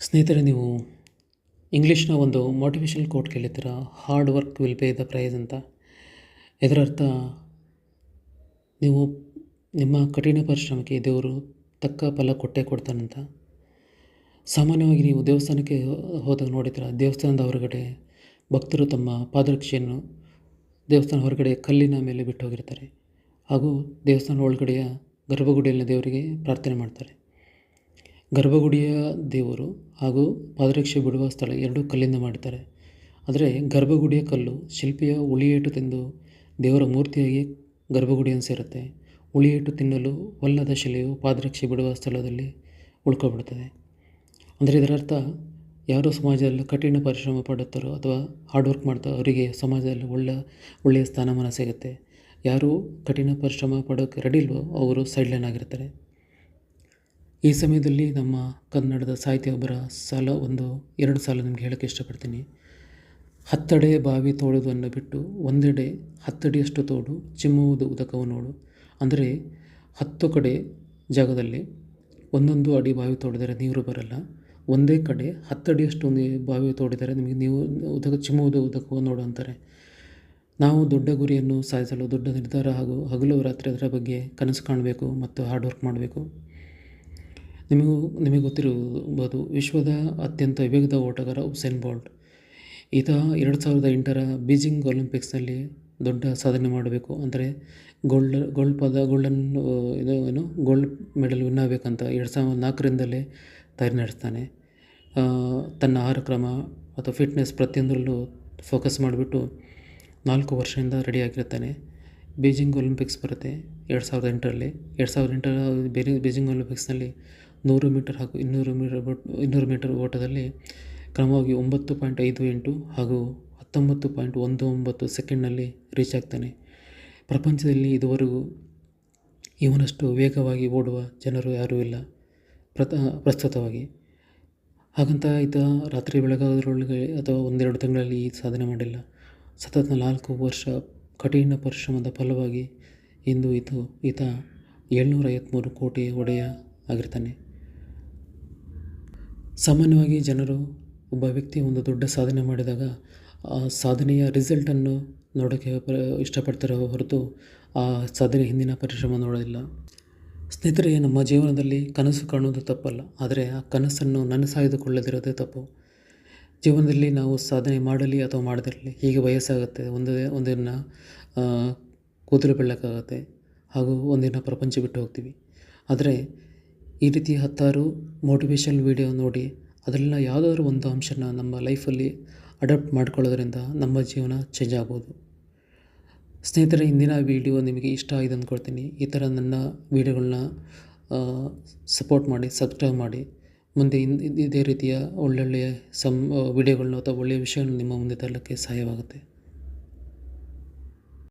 ಸ್ನೇಹಿತರೆ, ನೀವು ಇಂಗ್ಲೀಷ್ನ ಒಂದು ಮೋಟಿವೇಶನಲ್ ಕೋಟ್ ಕೇಳಿರ್ತೀರ, hard work will pay the price ಅಂತ. ಇದರರ್ಥ ನೀವು ನಿಮ್ಮ ಕಠಿಣ ಪರಿಶ್ರಮಕ್ಕೆ ದೇವರು ತಕ್ಕ ಫಲ ಕೊಟ್ಟೇ ಕೊಡ್ತಾನಂತ. ಸಾಮಾನ್ಯವಾಗಿ ನೀವು ದೇವಸ್ಥಾನಕ್ಕೆ ಹೋದಾಗ ನೋಡಿದ್ರೆ ದೇವಸ್ಥಾನದ ಹೊರಗಡೆ ಭಕ್ತರು ತಮ್ಮ ಪಾದರಕ್ಷೆಯನ್ನು ದೇವಸ್ಥಾನ ಹೊರಗಡೆ ಕಲ್ಲಿನ ಮೇಲೆ ಬಿಟ್ಟು ಹೋಗಿರ್ತಾರೆ. ಹಾಗೂ ದೇವಸ್ಥಾನ ಒಳಗಡೆಯ ಗರ್ಭಗುಡಿಯಲ್ಲಿನ ದೇವರಿಗೆ ಪ್ರಾರ್ಥನೆ ಮಾಡ್ತಾರೆ. ಗರ್ಭಗುಡಿಯ ದೇವರು ಹಾಗೂ ಪಾದರಕ್ಷೆ ಬಿಡುವ ಸ್ಥಳ ಎರಡೂ ಕಲ್ಲಿಂದ ಮಾಡಿದ್ದಾರೆ. ಆದರೆ ಗರ್ಭಗುಡಿಯ ಕಲ್ಲು ಶಿಲ್ಪಿಯ ಉಳಿಯೇಟು ತಿಂದು ದೇವರ ಮೂರ್ತಿಯಾಗಿ ಗರ್ಭಗುಡಿಯನ್ನು ಸೇರುತ್ತೆ. ಉಳಿಯೇಟು ತಿನ್ನಲು ಒಲ್ಲದ ಶಿಲೆಯು ಪಾದರಕ್ಷೆ ಬಿಡುವ ಸ್ಥಳದಲ್ಲಿ ಉಳ್ಕೊಬಿಡ್ತದೆ. ಅಂದರೆ ಇದರರ್ಥ ಯಾರು ಸಮಾಜದಲ್ಲಿ ಕಠಿಣ ಪರಿಶ್ರಮ ಪಡುತ್ತಾರೋ ಅಥವಾ ಹಾರ್ಡ್ ವರ್ಕ್ ಮಾಡ್ತಾರೋ ಅವರಿಗೆ ಸಮಾಜದಲ್ಲಿ ಒಳ್ಳೆಯ ಸ್ಥಾನಮಾನ ಸಿಗುತ್ತೆ. ಯಾರು ಕಠಿಣ ಪರಿಶ್ರಮ ಪಡೋಕ್ಕೆ ರೆಡಿ ಇಲ್ವೋ ಅವರು ಸೈಡ್ಲೈನ್ ಆಗಿರ್ತಾರೆ. ಈ ಸಮಯದಲ್ಲಿ ನಮ್ಮ ಕನ್ನಡದ ಸಾಹಿತ್ಯ ಸಾಲ ಎರಡು ಸಾಲ ನಿಮಗೆ ಹೇಳೋಕ್ಕೆ ಇಷ್ಟಪಡ್ತೀನಿ. 10 ಅಡಿ ಬಾವಿ ತೋಡುವುದನ್ನು ಬಿಟ್ಟು ಒಂದೆಡೆ 10 ಅಡಿಯಷ್ಟು ತೋಡು, ಚಿಮ್ಮುವುದು ಉದಕವು ನೋಡು. ಅಂದರೆ 10 ಕಡೆ ಜಾಗದಲ್ಲಿ ಒಂದೊಂದು ಅಡಿ ಬಾವಿ ತೋಡಿದರೆ ನೀರು ಬರಲ್ಲ. ಒಂದೇ ಕಡೆ 10 ಅಡಿಯಷ್ಟು ಒಂದು ಬಾವಿ ತೋಡಿದರೆ ನಿಮಗೆ ಚಿಮ್ಮುವುದು ಉದಕವು ನೋಡು ಅಂತಾರೆ. ನಾವು ದೊಡ್ಡ ಗುರಿಯನ್ನು ಸಾಧಿಸಲು ದೊಡ್ಡ ನಿರ್ಧಾರ ಹಾಗೂ ಹಗಲು ರಾತ್ರಿ ಅದರ ಬಗ್ಗೆ ಕನಸು ಕಾಣಬೇಕು ಮತ್ತು ಹಾರ್ಡ್ ವರ್ಕ್ ಮಾಡಬೇಕು. ನಿಮಗೆ ಗೊತ್ತಿರಬಹುದು, ವಿಶ್ವದ ಅತ್ಯಂತ ವೇಗದ ಓಟಗಾರ ಉಸೇನ್ ಬೋಲ್ಟ್. ಈತ 2008ರ ಬೀಜಿಂಗ್ ಒಲಿಂಪಿಕ್ಸ್ನಲ್ಲಿ ದೊಡ್ಡ ಸಾಧನೆ ಮಾಡಬೇಕು ಅಂದರೆ ಗೋಲ್ಡ್ ಮೆಡಲ್ ವಿನ್ ಆಗಬೇಕಂತ 2004ರಿಂದಲೇ ತಯಾರಿ ನಡೆಸ್ತಾನೆ. ತನ್ನ ಆಹಾರ ಕ್ರಮ ಅಥವಾ ಫಿಟ್ನೆಸ್ ಪ್ರತಿಯೊಂದರಲ್ಲೂ ಫೋಕಸ್ ಮಾಡಿಬಿಟ್ಟು 4 ವರ್ಷದಿಂದ ರೆಡಿಯಾಗಿರ್ತಾನೆ. ಬೀಜಿಂಗ್ ಒಲಿಂಪಿಕ್ಸ್ ಬರುತ್ತೆ 2008ರಲ್ಲಿ. 2008ರ ಬೀಜಿಂಗ್ ಒಲಿಂಪಿಕ್ಸ್ನಲ್ಲಿ 100 ಮೀಟರ್ ಹಾಗೂ 200 ಮೀಟರ್ ಓಟದಲ್ಲಿ ಕ್ರಮವಾಗಿ 9.58 ಹಾಗೂ 19.19 ಸೆಕೆಂಡ್ನಲ್ಲಿ ರೀಚ್ ಆಗ್ತಾನೆ. ಪ್ರಪಂಚದಲ್ಲಿ ಇದುವರೆಗೂ ಇವನಷ್ಟು ವೇಗವಾಗಿ ಓಡುವ ಜನರು ಯಾರೂ ಇಲ್ಲ ಪ್ರಸ್ತುತವಾಗಿ. ಹಾಗಂತ ಈತ ರಾತ್ರಿ ಬೆಳಗಾಗೋದ್ರೊಳಗೆ ಅಥವಾ 1-2 ತಿಂಗಳಲ್ಲಿ ಈ ಸಾಧನೆ ಮಾಡಿಲ್ಲ. ಸತತ 4 ವರ್ಷ ಕಠಿಣ ಪರಿಶ್ರಮದ ಫಲವಾಗಿ ಇಂದು ಈತ 753 ಕೋಟಿ ಒಡೆಯ ಆಗಿರ್ತಾನೆ. ಸಾಮಾನ್ಯವಾಗಿ ಜನರು ಒಬ್ಬ ವ್ಯಕ್ತಿ ಒಂದು ದೊಡ್ಡ ಸಾಧನೆ ಮಾಡಿದಾಗ ಆ ಸಾಧನೆಯ ರಿಸಲ್ಟನ್ನು ನೋಡೋಕ್ಕೆ ಇಷ್ಟಪಡ್ತಾರೆ ಹೊರತು ಆ ಸಾಧನೆ ಹಿಂದಿನ ಪರಿಶ್ರಮ ನೋಡೋದಿಲ್ಲ. ಸ್ನೇಹಿತರೆ, ನಮ್ಮ ಜೀವನದಲ್ಲಿ ಕನಸು ಕಾಣುವುದು ತಪ್ಪಲ್ಲ, ಆದರೆ ಆ ಕನಸನ್ನು ನನಸಾಗಿದುಕೊಳ್ಳದಿರೋದೇ ತಪ್ಪು. ಜೀವನದಲ್ಲಿ ನಾವು ಸಾಧನೆ ಮಾಡಲಿ ಅಥವಾ ಮಾಡದಿರಲಿ, ಹೀಗೆ ವಯಸ್ಸಾಗುತ್ತೆ, ಒಂದಿನ ಕೂದಲು ಬೆಳ್ಳಕ್ಕಾಗತ್ತೆ ಹಾಗೂ ಒಂದಿನ ಪ್ರಪಂಚ ಬಿಟ್ಟು ಹೋಗ್ತೀವಿ. ಆದರೆ ಈ ರೀತಿ 10 ಮೋಟಿವೇಶನಲ್ ವಿಡಿಯೋ ನೋಡಿ ಅದರಲ್ಲ ಯಾವುದಾದ್ರೂ ಒಂದು ಅಂಶನ ನಮ್ಮ ಲೈಫಲ್ಲಿ ಅಡಾಪ್ಟ್ ಮಾಡ್ಕೊಳ್ಳೋದ್ರಿಂದ ನಮ್ಮ ಜೀವನ ಚೇಂಜ್ ಆಗ್ಬೋದು. ಸ್ನೇಹಿತರೆ, ಇಂದಿನ ವಿಡಿಯೋ ನಿಮಗೆ ಇಷ್ಟ ಆಗಿದೆ ಅಂದ್ಕೊಳ್ತೀನಿ. ಈ ಥರ ನನ್ನ ವಿಡಿಯೋಗಳನ್ನ ಸಪೋರ್ಟ್ ಮಾಡಿ, ಸಬ್ಸ್ಕ್ರೈಬ್ ಮಾಡಿ. ಮುಂದೆ ಇದೇ ರೀತಿಯ ಒಳ್ಳೊಳ್ಳೆಯ ವಿಡಿಯೋಗಳನ್ನ ಅಥವಾ ಒಳ್ಳೆಯ ವಿಷಯಗಳನ್ನ ನಿಮ್ಮ ಮುಂದೆ ತರಲಿಕ್ಕೆ ಸಹಾಯವಾಗುತ್ತೆ.